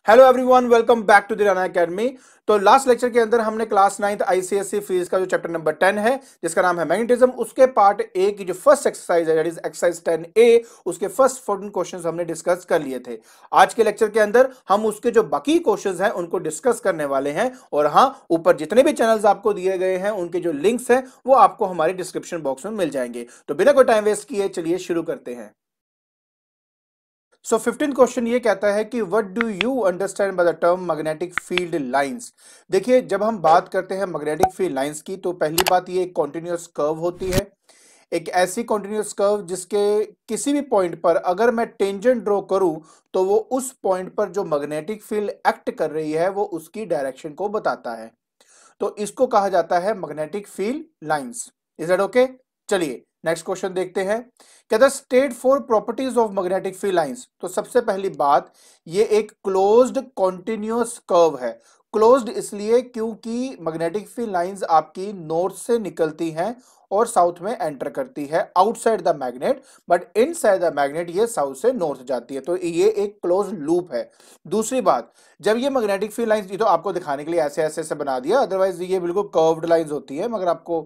Hello everyone, welcome back to the Rana academy. तो last lecture के अंदर हमने क्लास 9th आईसीएसई फिजिक्स का जो चैप्टर नंबर 10 है जिसका नाम है मैग्नेटिज्म, उसके पार्ट ए की जो फर्स्ट एक्सरसाइज है दैट इज एक्सरसाइज 10A, उसके फर्स्ट 14 क्वेश्चंस हमने डिस्कस कर लिए थे। आज के लेक्चर के अंदर हम उसके जो बाकी क्वेश्चंस हैं उनको डिस्कस करने वाले हैं। और हाँ, ऊपर जितने भी चैनल्स आपको दिए गए हैं उनके जो लिंक्स हैं वो आपको हमारे डिस्क्रिप्शन बॉक्स में मिल जाएंगे। तो बिना कोई टाइम वेस्ट किए चलिए शुरू करते हैं। सो 15 क्वेश्चन ये कहता है कि what do you understand by the term magnetic field lines. देखिए, जब हम बात करते हैं मैग्नेटिक फील्ड लाइंस की तो पहली बात ये एक कॉन्टिन्यूअस कर्व होती है। एक ऐसी कॉन्टिन्यूअस कर्व जिसके किसी भी पॉइंट पर अगर मैं टेंजेंट ड्रॉ करूं तो वो उस पॉइंट पर जो मैग्नेटिक फील्ड एक्ट कर रही है वो उसकी डायरेक्शन को बताता है। तो इसको कहा जाता है magnetic field lines. Is that okay? चलिए नेक्स्ट क्वेश्चन देखते हैं। कहता है state for properties of magnetic field lines. तो सबसे पहली बात, ये एक क्लोज्ड कॉन्टिन्यूअस कर्व है। क्लोज्ड इसलिए क्योंकि मैग्नेटिक फील्ड लाइंस आपकी नॉर्थ से निकलती हैं और साउथ में एंटर करती है outside the magnet, but inside the magnet ये साउथ से नॉर्थ जाती है। तो ये एक क्लोज लूप है। दूसरी बात, जब ये मैग्नेटिक फील्ड लाइंस, ये तो आपको दिखाने के लिए ऐसे ऐसे से बना दिया, अदरवाइज ये बिल्कुल कर्व्ड लाइंस होती है, मगर आपको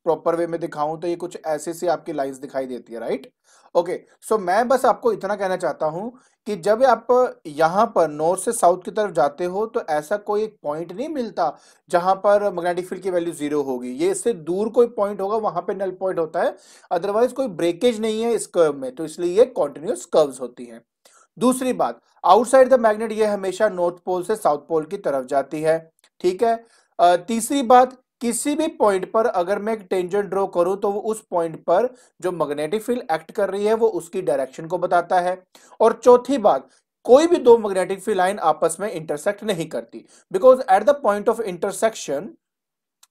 प्रॉपर वे में दिखाऊं तो ये कुछ ऐसे से आपकी लाइंस दिखाई देती है, राइट? ओके, सो मैं बस आपको इतना कहना चाहता हूं कि जब आप यहां पर नॉर्थ से साउथ की तरफ जाते हो तो ऐसा कोई एक पॉइंट नहीं मिलता जहां पर मैग्नेटिक फील्ड की वैल्यू 0 होगी। ये इससे दूर कोई पॉइंट होगा वहां पे नल पॉइंट होता है, अदरवाइज कोई ब्रेकेज नहीं है इस कर्व में, तो इसलिए ये कॉन्टिन्यूअस कर्व्स होती हैं। दूसरी बात, आउटसाइड द मैग्नेट ये हमेशा नॉर्थ पोल से साउथ पोल की तरफ जाती है, ठीक है। तीसरी बात, किसी भी पॉइंट पर अगर मैं एक टेंजेंट ड्रॉ करूं तो वो उस पॉइंट पर जो मैग्नेटिक फील्ड एक्ट कर रही है वो उसकी डायरेक्शन को बताता है। और चौथी बात, कोई भी दो मैग्नेटिक फील्ड लाइन आपस में इंटरसेक्ट नहीं करती, because at the point of intersection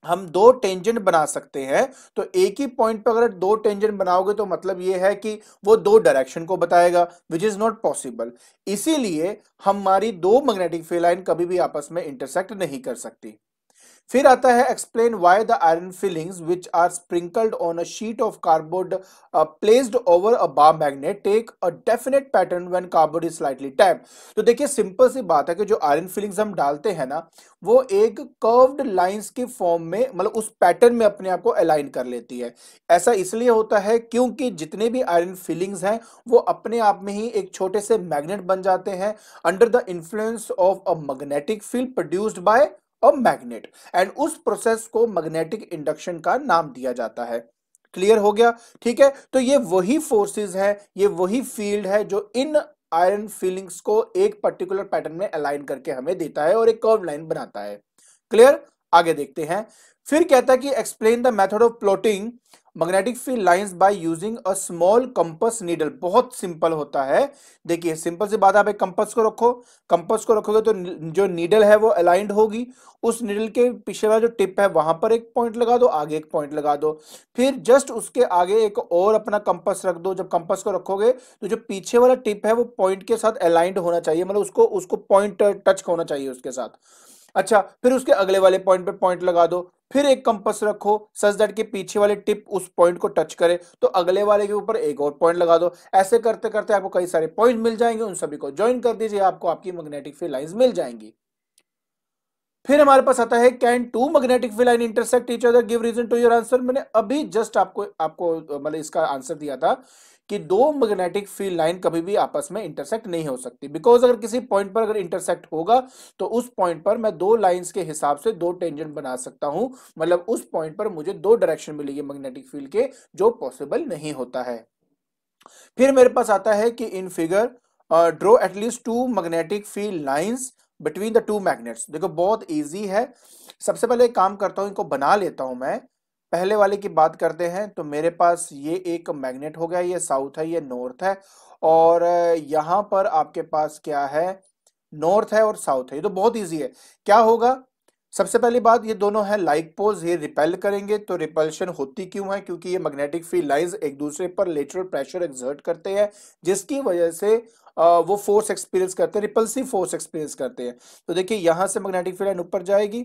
हम दो टेंजेंट बना सकते हैं। तो एक ही पॉइंट पर अगर दो टेंजेंट बनाओगे तो मतलब यह है कि वो दो डायरेक्शन को बताएगा, विच इज नॉट पॉसिबल। इसीलिए हमारी दो मैग्नेटिक फील्ड लाइन कभी भी आपस में इंटरसेक्ट नहीं कर सकती। फिर आता है explain why the iron filings which are sprinkled on a sheet of cardboard placed over a bar magnet take a definite pattern when cardboard is slightly tapped. तो देखिए, सिंपल सी बात है कि जो आयरन फिलिंग्स हम डालते हैं ना, वो एक कर्व्ड लाइंस की फॉर्म में, मतलब उस पैटर्न में अपने आप को अलाइन कर लेती है। ऐसा इसलिए होता है क्योंकि जितने भी आयरन फिलिंग्स हैं वो अपने आप में ही एक छोटे से मैग्नेट बन जाते हैं under the influence of a magnetic field produced by और मैग्नेट, एंड उस प्रोसेस को मैग्नेटिक इंडक्शन का नाम दिया जाता है। क्लियर हो गया? ठीक है, तो ये वही फोर्सेस है, ये वही फील्ड है जो इन आयरन फीलिंग्स को एक पर्टिकुलर पैटर्न में अलाइन करके हमें देता है और एक कर्व लाइन बनाता है। क्लियर? आगे देखते हैं। फिर कहता है कि explain the method of plotting magnetic field lines by using a small compass needle. बहुत सिंपल होता है। देखिए, सिंपल सी बात है, आप एक कंपास को रखो, कंपास को रखोगे तो जो नीडल है वो अलाइंड होगी। उस नीडल के पीछे वाला जो टिप है वहां पर एक पॉइंट लगा दो, आगे एक पॉइंट लगा दो, फिर जस्ट उसके आगे एक और अपना कंपास रख दो। जब कंपास को रखोगे तो जो पीछे वाला टिप है वो पॉइंट के साथ अलाइंड होना चाहिए, मतलब उसको उसको पॉइंट टच होना चाहिए उसके साथ। अच्छा, फिर उसके अगले वाले पॉइंट पे पॉइंट लगा दो, फिर एक कंपास रखो सच दैट के पीछे वाले टिप उस पॉइंट को टच करे, तो अगले वाले के ऊपर एक और पॉइंट लगा दो। ऐसे करते करते आपको कई सारे पॉइंट मिल जाएंगे, उन सभी को ज्वाइन कर दीजिए, आपको आपकी मैग्नेटिक फील्ड लाइंस मिल जाएंगी। फिर हमारे पास आता है can two magnetic field line intersect each other, give reason to your answer. मैंने अभी जस्ट आपको आपको मतलब इसका आंसर दिया था कि दो मैग्नेटिक फील्ड लाइन कभी भी आपस में इंटरसेक्ट नहीं हो सकती, बिकॉज अगर किसी पॉइंट पर अगर इंटरसेक्ट होगा तो उस पॉइंट पर मैं दो लाइंस के हिसाब से दो टेंजेंट बना सकता हूं, मतलब उस पॉइंट पर मुझे दो डायरेक्शन मिलेगी मैग्नेटिक फील्ड के, जो पॉसिबल नहीं होता है। फिर मेरे पास आता है कि in figure draw at least to magnetic field lines between the two magnets. देखो, बहुत इजी है। सबसे पहले एक काम करता हूं, इनको बना लेता हूं मैं। पहले वाले की बात करते हैं तो मेरे पास ये एक मैग्नेट हो गया, ये साउथ है, ये नॉर्थ है, और यहां पर आपके पास क्या है, नॉर्थ है और साउथ है। ये तो बहुत इजी है। क्या होगा, सबसे पहली बात, ये दोनों है लाइक पोल्स, ये रिपेल करेंगे। तो रिपल्शन होती क्यों है? क्योंकि ये मैग्नेटिक फील्ड लाइंस एक दूसरे पर लेटरल प्रेशर एक्सर्ट करते हैं, जिसकी वजह से वो फोर्स एक्सपीरियंस करते हैं, रिपल्सिव फोर्स एक्सपीरियंस करते हैं। तो देखिए, यहां से मैग्नेटिक फील्ड लाइन ऊपर जाएगी,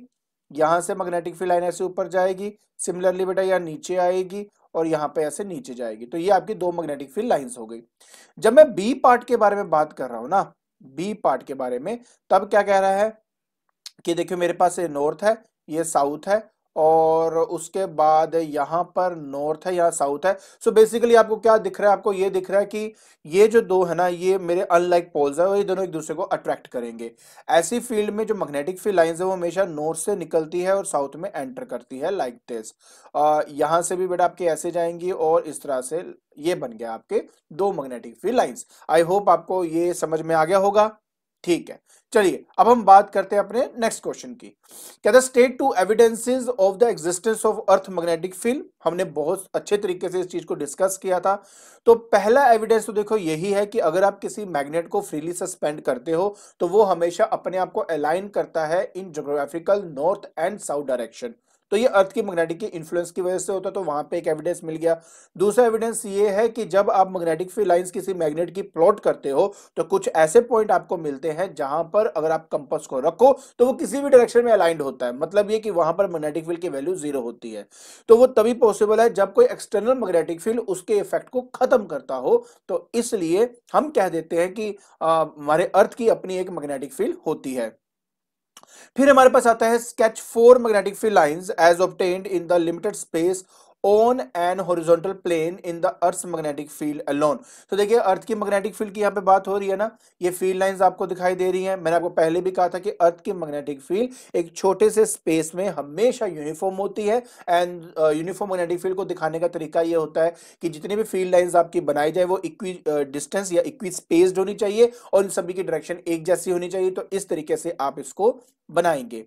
यहां से मैग्नेटिक फील्ड लाइन ऐसे ऊपर जाएगी, सिमिलरली बेटा यहाँ नीचे आएगी और यहाँ पे ऐसे नीचे जाएगी। तो ये आपकी दो मैग्नेटिक फील्ड लाइंस हो गई। जब मैं बी पार्ट के बारे में बात कर रहा हूं ना, बी पार्ट के बारे में, तब क्या कह रहा है कि देखिए मेरे पास ये नॉर्थ है, ये साउथ है, और उसके बाद यहाँ पर नॉर्थ है, यहाँ साउथ है। सो बेसिकली आपको क्या दिख रहा है, आपको ये दिख रहा है कि ये जो दो है ना, ये मेरे अनलाइक पोल्स है और ये दोनों एक दूसरे को अट्रैक्ट करेंगे। ऐसी फील्ड में जो मैग्नेटिक फील्ड लाइंस है वो हमेशा नॉर्थ से निकलती है और साउथ में एंटर करती है, लाइक दिस। यहाँ से भी बेटा आपके ऐसे जाएंगी और इस तरह से ये बन गया आपके दो मैग्नेटिक फील्ड लाइंस। आई होप आपको ये समझ में आ गया होगा। ठीक है, चलिए अब हम बात करते हैं अपने नेक्स्ट क्वेश्चन की। कहता है state two evidences of the existence of earth magnetic field. हमने बहुत अच्छे तरीके से इस चीज को डिस्कस किया था। तो पहला एविडेंस तो देखो यही है कि अगर आप किसी मैग्नेट को फ्रीली सस्पेंड करते हो तो वो हमेशा अपने आप को अलाइन करता है in geographical north and south direction. तो ये अर्थ की मैग्नेटिक की इन्फ्लुएंस की वजह से होता है, तो वहां पे एक एविडेंस मिल गया। दूसरा एविडेंस ये है कि जब आप मैग्नेटिक फील्ड लाइंस किसी मैग्नेट की प्लॉट करते हो तो कुछ ऐसे पॉइंट आपको मिलते हैं जहां पर अगर आप कंपास को रखो तो वो किसी भी डायरेक्शन में अलाइंड होता है, मतलब ये कि वहां पर मैग्नेटिक फील्ड की वैल्यू 0 होती है। तो वो तभी पॉसिबल है जब कोई एक्सटर्नल मैग्नेटिक फील्ड उसके इफेक्ट को खत्म करता हो। तो इसलिए हम कह देते हैं कि हमारे अर्थ की अपनी एक मैग्नेटिक फील्ड होती है। फिर हमारे पास आता है sketch 4 magnetic field lines as obtained in the limited space on an horizontal plane in the earth magnetic field alone. तो देखिए अर्थ की मैग्नेटिक फील्ड की यहाँ पे बात हो रही है ना, ये फील्ड लाइंस आपको दिखाई दे रही हैं। मैंने आपको पहले भी कहा था कि अर्थ की मैग्नेटिक फील्ड एक छोटे से स्पेस में हमेशा यूनिफॉर्म होती है। एंड यूनिफॉर्म मैग्नेटिक फील्ड को दिखाने का तरीका ये होता है कि जितनी भी फील्ड लाइंस आपकी बनाई जाए वो इक्वी डिस्टेंस या इक्वी स्पेस्ड होनी चाहिए और इन सभी की डायरेक्शन एक जैसी होनी चाहिए। तो इस तरीके से आप इसको बनाएंगे।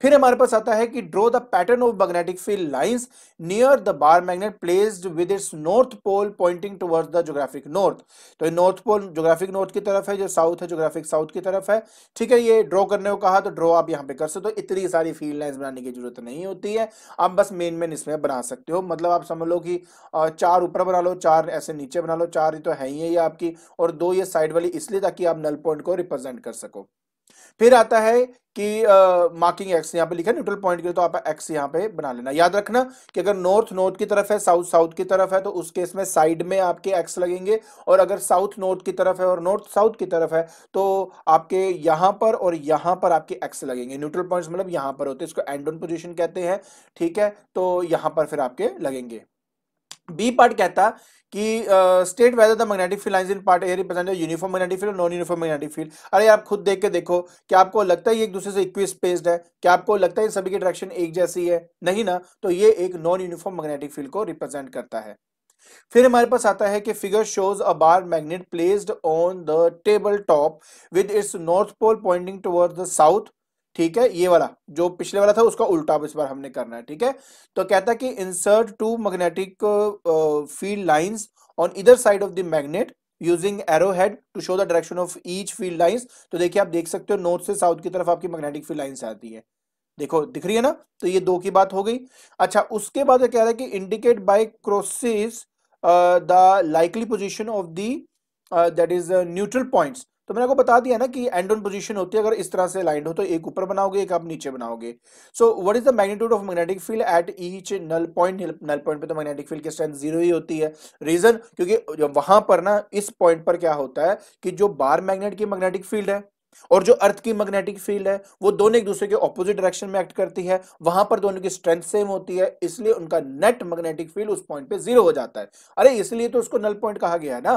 फिर हमारे पास आता है कि draw the pattern of magnetic field lines near the bar magnet placed with its north pole pointing towards the geographic north. तो ये नॉर्थ पोल ज्योग्राफिक नॉर्थ की तरफ है, जो साउथ है ज्योग्राफिक साउथ की तरफ है। ठीक है, ये ड्रॉ करने को कहा तो ड्रॉ आप यहाँ पे कर सकते हो, इतनी सारी फील्ड लाइंस बनाने की जरूरत नहीं होती है। आप बस मेन मेन इसमें बना सकते हो, मतलब आप समझ लो कि 4 ऊपर बना लो, 4 ऐसे नीचे बना लो, 4 ही तो है ही है ये आपकी, और 2 ये साइड वाली इसलिए ताकि आप नल पॉइंट को रिप्रेजेंट कर सको। फिर आता है कि मार्किंग एक्स, यहाँ पे लिखा है न्यूट्रल पॉइंट के लिए, तो आप एक्स यहाँ पे बना लेना। याद रखना कि अगर नॉर्थ नॉर्थ की तरफ है, साउथ साउथ की तरफ है, तो उस केस में साइड में आपके एक्स लगेंगे। और अगर साउथ नॉर्थ की तरफ है और नॉर्थ साउथ की तरफ है तो आपके यहाँ पर और यहाँ पर आपके एक्स लगेंगे। न्यूट्रल पॉइंट्स मतलब यहाँ पर होते हैं, इसको एंड ऑन पोजीशन कहते हैं। ठीक है, तो यहाँ पर फिर आपके लगेंगे। बी पार्ट कहता कि state whether the magnetic field lines in part A represent uniform magnetic field और नॉन यूनिफॉर्म मैग्नेटिक फील्ड। अरे आप खुद देख के देखो, क्या आपको लगता है ये एक दूसरे से इक्वी स्पेस्ड है? क्या आपको लगता है सभी की डायरेक्शन एक जैसी है? नहीं ना, तो ये एक नॉन यूनिफॉर्म मैग्नेटिक फील्ड को रिप्रेजेंट करता है। फिर हमारे पास आता है कि figure shows a bar magnet placed on the table top with its north pole pointing towards the south. ठीक है, ये वाला जो पिछले वाला था उसका उल्टा इस बार हमने करना है। ठीक है, तो कहता है कि insert two magnetic field lines on either side of the magnet using arrow head to show the direction of each field lines. तो देखिए आप देख सकते हो नॉर्थ से साउथ की तरफ आपकी मैग्नेटिक फील्ड लाइंस आती है, देखो दिख रही है ना। तो ये 2 की बात हो गई। अच्छा, उसके बाद कह रहा है कि indicate bye crosses the likely position of the that is neutral points. तो मैंने आपको बता दिया ना कि एंड ऑन पोजीशन होती है, अगर इस तरह से लाइन हो तो एक ऊपर बनाओगे, एक आप नीचे बनाओगे। So what is the magnitude of magnetic field at each null point? Null point पे तो मैग्नेटिक फील्ड की स्ट्रेंथ 0 ही होती है। रीजन, क्योंकि वहां पर ना इस पॉइंट पर क्या होता है कि जो बार मैग्नेट की मैग्नेटिक फील्ड है और जो अर्थ की मैग्नेटिक फील्ड है वो दोनों एक दूसरे के ऑपोजिट डायरेक्शन में एक्ट करती है। वहां पर दोनों की स्ट्रेंथ सेम होती है, इसलिए उनका नेट मैग्नेटिक फील्ड उस पॉइंट पे 0 हो जाता है। अरे इसलिए तो उसको नल पॉइंट कहा गया है ना।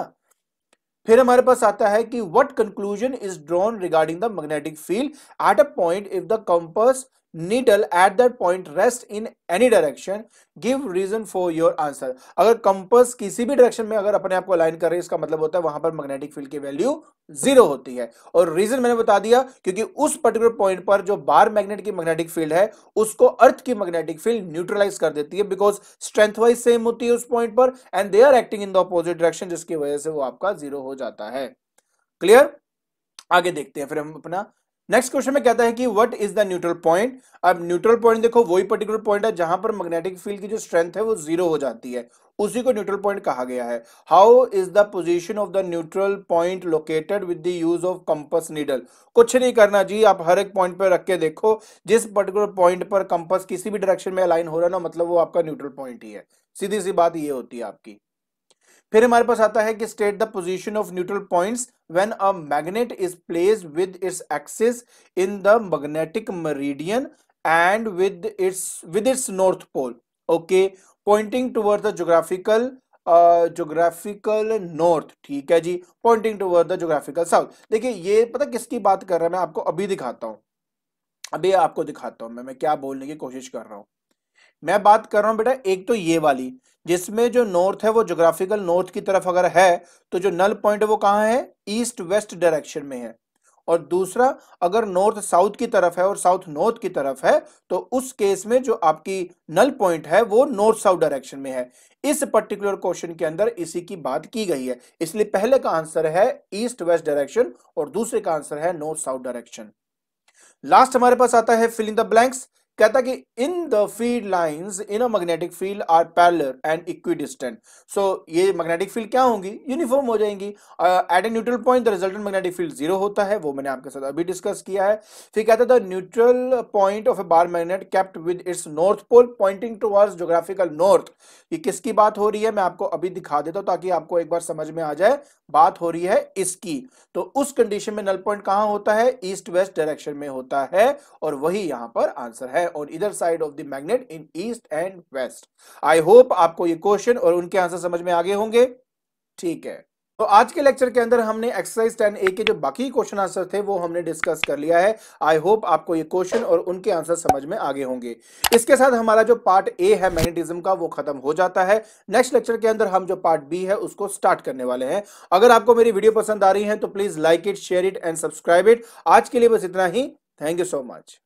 फिर हमारे पास आता है कि what conclusion is drawn regarding the magnetic field at a point if the compass needle at that point rest in any direction, give reason for your answer. अगर कंपास किसी भी डायरेक्शन में अगर अपने आप को अलाइन कर रहे हैं, इसका मतलब होता है वहां पर मैग्नेटिक फील्ड की वैल्यू 0 होती है। और रीजन मैंने बता दिया, क्योंकि उस पर्टिकुलर पॉइंट पर जो बार मैग्नेट की मैग्नेटिक फील्ड है उसको अर्थ की मैग्नेटिक फील्ड न्यूट्रलाइज कर देती है, बिकॉज स्ट्रेंथ वाइज सेम होती है उस पॉइंट पर and they are acting in the opposite direction, जिसकी वजह से वो आपका 0 हो जाता है। क्लियर? आगे देखते हैं फिर हम अपना नेक्स्ट क्वेश्चन में कहता है कि what is the neutral point. अब न्यूट्रल पॉइंट देखो वही पर्टिकुलर पॉइंट है जहां पर मैग्नेटिक फील्ड की जो स्ट्रेंथ है वो 0 हो जाती है, उसी को न्यूट्रल पॉइंट कहा गया है। How is the position of the neutral point located with the use of compass needle? कुछ नहीं करना जी, आप हर एक पॉइंट पर रख के देखो, जिस पर्टिकुलर पॉइंट पर कंपास किसी भी डायरेक्शन में अलाइन हो रहा है ना, मतलब वो आपका न्यूट्रल पॉइंट ही है। सीधी सी बात ये होती है आपकी। फिर हमारे पास आता है कि state the position of neutral points when a magnet is placed with its axis in the magnetic meridian and with its north pole, okay, pointing toward the geographical north, ठीक है जी, pointing toward the geographical south. देखिए ये पता किसकी बात कर रहा है, मैं आपको अभी दिखाता हूं, अभी आपको दिखाता हूं मैं क्या बोलने की कोशिश कर रहा हूं। मैं बात कर रहा हूं बेटा एक तो ये वाली जिसमें जो नॉर्थ है वो ज्योग्राफिकल नॉर्थ की तरफ अगर है तो जो नल पॉइंट है वो कहां है, ईस्ट वेस्ट डायरेक्शन में है। और दूसरा अगर नॉर्थ साउथ की तरफ है और साउथ नॉर्थ की तरफ है तो उस केस में जो आपकी नल पॉइंट है वो नॉर्थ साउथ डायरेक्शन में है। इस पर्टिकुलर क्वेश्चन के अंदर इसी की बात की गई है, इसलिए पहले का आंसर है ईस्ट वेस्ट डायरेक्शन और दूसरे का आंसर है नॉर्थ साउथ डायरेक्शन। लास्ट हमारे पास आता है फिल इन द ब्लैंक्स। कहता कि in the field lines in a magnetic field are parallel and equidistant. So ये मैग्नेटिक फील्ड क्या होंगी, यूनिफॉर्म हो जाएंगी। At a neutral point the resultant magnetic field zero होता है, वो मैंने आपके साथ अभी डिस्कस किया है। फिर कहता है the neutral point of a bar magnet kept with its north pole pointing towards geographical north. ये किसकी बात हो रही है, मैं आपको अभी दिखा देता हूं ताकि आपको एक बार समझ में आ जाए। बात हो रही है इसकी, तो उस कंडीशन में नल पॉइंट कहां होता है, ईस्ट वेस्ट डायरेक्शन में होता है और वही यहां पर आंसर है on either side of the magnet in east and west. I hope आपको ये क्वेश्चन और उनके आंसर समझ में आ गए होंगे। ठीक है, तो आज के लेक्चर के अंदर हमने एक्सरसाइज 10A के जो बाकी क्वेश्चन आंसर थे वो हमने डिस्कस कर लिया है। आई होप आपको ये क्वेश्चन और उनके आंसर समझ में आ गए होंगे। इसके साथ हमारा जो पार्ट ए है मैग्नेटिज्म का वो खत्म हो जाता है। नेक्स्ट लेक्चर के अंदर हम जो पार्ट बी है उसको स्टार्ट करने वाले हैं। अगर आपको मेरी वीडियो पसंद आ रही है तो please like it, share it and subscribe it. आज के लिए बस इतना ही। Thank you so much.